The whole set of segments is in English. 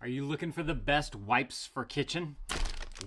Are you looking for the best wipes for kitchen?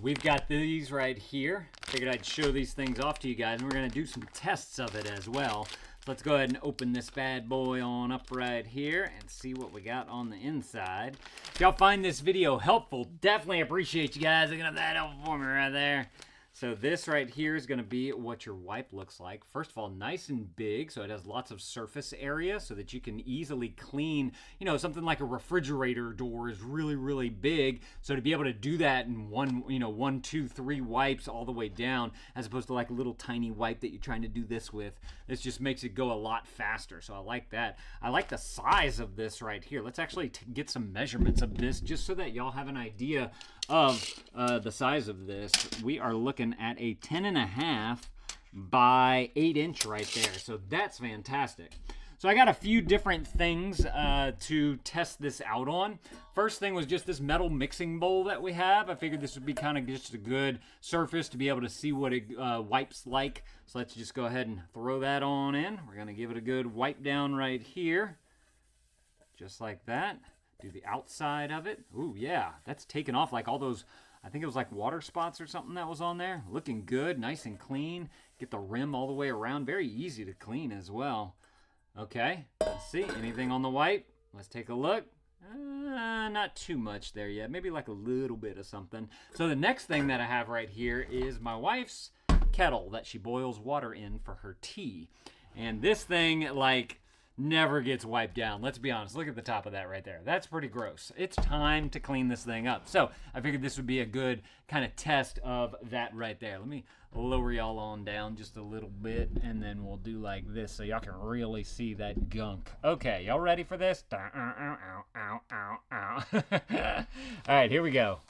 We've got these right here. Figured I'd show these things off to you guys, and we're gonna do some tests of it as well. So let's go ahead and open this bad boy on up right here and see what we got on the inside. If y'all find this video helpful, definitely appreciate you guys looking at that helpful for me right there. So this right here is going to be what your wipe looks like. First of all, nice and big, so it has lots of surface area so that you can easily clean, something like a refrigerator door is really, really big. So to be able to do that in one, two, three wipes all the way down, as opposed to like a little tiny wipe that you're trying to do this with, this just makes it go a lot faster. So I like that. I like the size of this right here. Let's actually get some measurements of this just so that y'all have an idea of the size of this. We are looking at a 10.5 by 8 inch right there. So that's fantastic. So I got a few different things to test this out on. First thing was just this metal mixing bowl that we have. I figured this would be kind of just a good surface to be able to see what it wipes like. So let's just go ahead and throw that on in. We're going to give it a good wipe down right here. Just like that. Do the outside of it. Ooh, yeah, that's taken off like all those, I think it was like water spots or something that was on there. Looking good, nice and clean. Get the rim all the way around. Very easy to clean as well. Okay, let's see. Anything on the wipe? Let's take a look. Not too much there yet. Maybe like a little bit of something. So the next thing that I have right here is my wife's kettle that she boils water in for her tea. And this thing, never gets wiped down. Let's be honest. Look at the top of that right there. That's pretty gross. It's time to clean this thing up. So I figured this would be a good kind of test of that right there. Let me lower y'all on down just a little bit, and then we'll do like this so y'all can really see that gunk. Okay, y'all ready for this? All right, here we go.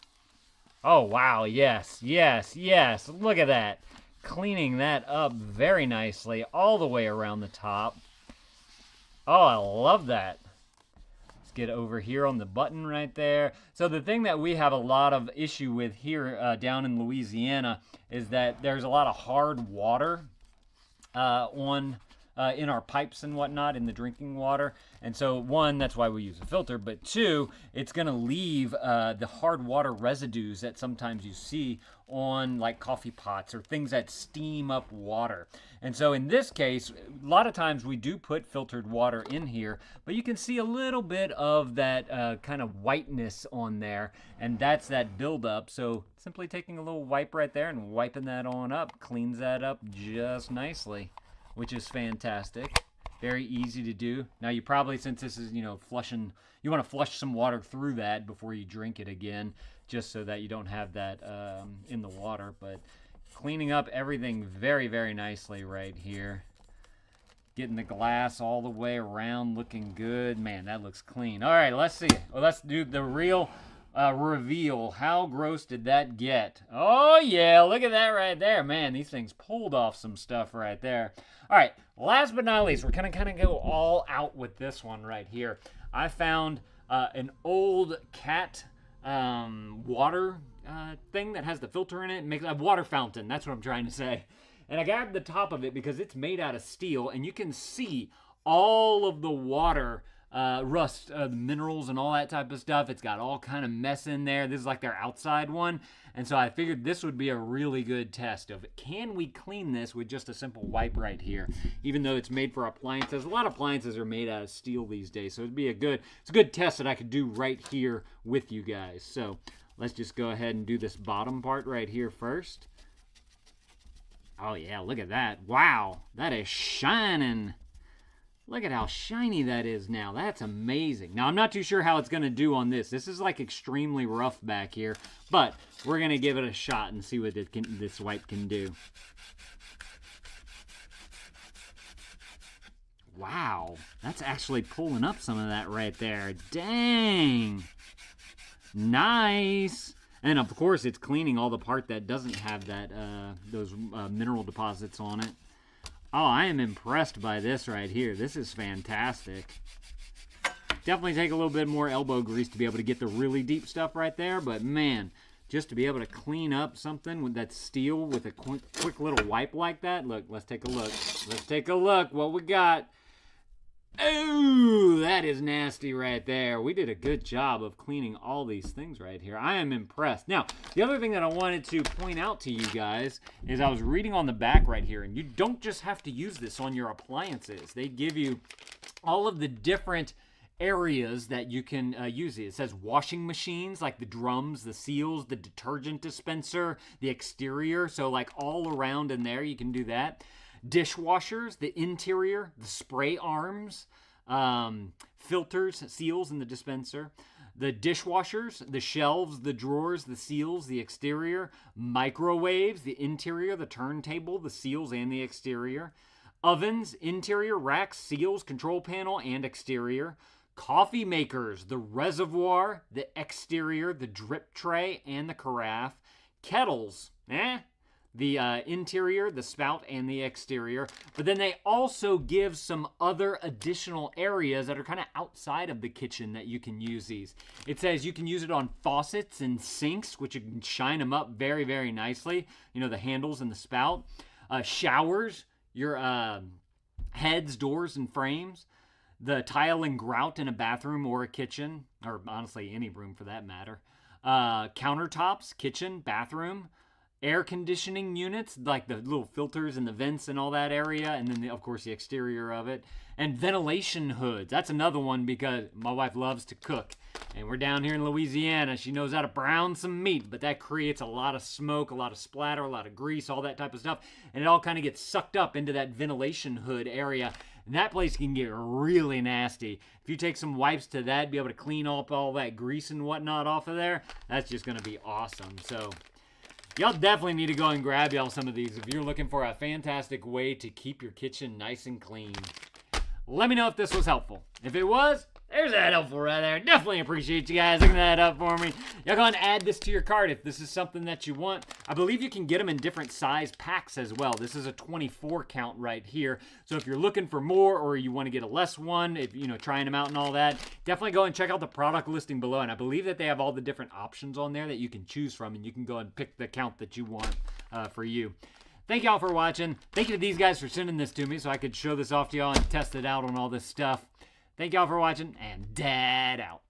Oh, wow. Yes, yes, yes. Look at that. Cleaning that up very nicely all the way around the top. Oh, I love that. Let's get over here on the button right there. So the thing that we have a lot of issue with here down in Louisiana is that there's a lot of hard water in our pipes and whatnot, in the drinking water. And so one, that's why we use a filter, but two, it's gonna leave the hard water residues that sometimes you see on like coffee pots or things that steam up water. And so in this case, a lot of times we do put filtered water in here, but you can see a little bit of that kind of whiteness on there, and that's that buildup. So simply taking a little wipe right there and wiping that on up cleans that up just nicely, which is fantastic. Very easy to do. Now you probably, since this is, flushing, you want to flush some water through that before you drink it again, just so that you don't have that in the water. But cleaning up everything very, very nicely right here. Getting the glass all the way around, looking good. Man, that looks clean. All right, let's see. Well, let's do the real reveal. How gross did that get? Oh yeah, look at that right there. Man, these things pulled off some stuff right there. All right, last but not least, we're gonna kind of go all out with this one right here. I found an old cat water thing that has the filter in it. It makes a water fountain. That's what I'm trying to say. And I grabbed the top of it because it's made out of steel, and you can see all of the water rust, the minerals and all that type of stuff. It's got all kind of mess in there. This is like their outside one. And so I figured this would be a really good test of, can we clean this with just a simple wipe right here? Even though it's made for appliances. A lot of appliances are made out of steel these days. So it's a good test that I could do right here with you guys. So let's just go ahead and do this bottom part right here first. Oh yeah, look at that. Wow, that is shining. Look at how shiny that is now. That's amazing. Now, I'm not too sure how it's going to do on this. This is like extremely rough back here, but we're going to give it a shot and see what this wipe can do. Wow, that's actually pulling up some of that right there. Dang. Nice. And of course, it's cleaning all the part that doesn't have that those mineral deposits on it. Oh, I am impressed by this right here. This is fantastic. Definitely take a little bit more elbow grease to be able to get the really deep stuff right there. But man, just to be able to clean up something with that steel with a quick little wipe like that. Look, let's take a look. Let's take a look what we got. Oh, that is nasty right there. We did a good job of cleaning all these things right here. I am impressed. Now, the other thing that I wanted to point out to you guys is I was reading on the back right here, and you don't just have to use this on your appliances. They give you all of the different areas that you can use it. It says washing machines, like the drums, the seals, the detergent dispenser, the exterior. So like all around in there, you can do that. Dishwashers, the interior, the spray arms, filters, seals in the dispenser, the dishwashers, the shelves, the drawers, the seals, the exterior, microwaves, the interior, the turntable, the seals, and the exterior, ovens, interior, racks, seals, control panel, and exterior, coffee makers, the reservoir, the exterior, the drip tray, and the carafe, kettles, the interior, the spout, and the exterior. But then they also give some other additional areas that are kind of outside of the kitchen that you can use these. It says you can use it on faucets and sinks, which you can shine them up very, very nicely. You know, the handles and the spout. Showers, your heads, doors, and frames. The tile and grout in a bathroom or a kitchen, or honestly any room for that matter. Countertops, kitchen, bathroom. Air conditioning units, like the little filters and the vents and all that area, and then of course the exterior of it, and ventilation hoods. That's another one because my wife loves to cook, and we're down here in Louisiana. She knows how to brown some meat, but that creates a lot of smoke, a lot of splatter, a lot of grease, all that type of stuff, and it all kind of gets sucked up into that ventilation hood area. And that place can get really nasty. If you take some wipes to that, be able to clean up all that grease and whatnot off of there, that's just going to be awesome. So y'all definitely need to go and grab y'all some of these if you're looking for a fantastic way to keep your kitchen nice and clean. Let me know if this was helpful. If it was, there's that helpful right there. Definitely appreciate you guys looking that up for me. Y'all go and add this to your cart if this is something that you want. I believe you can get them in different size packs as well. This is a 24 count right here. So if you're looking for more or you want to get a less one, if trying them out and all that, definitely go and check out the product listing below. And I believe that they have all the different options on there that you can choose from, and you can go and pick the count that you want for you. Thank y'all for watching. Thank you to these guys for sending this to me so I could show this off to y'all and test it out on all this stuff. Thank y'all for watching, and Dad out.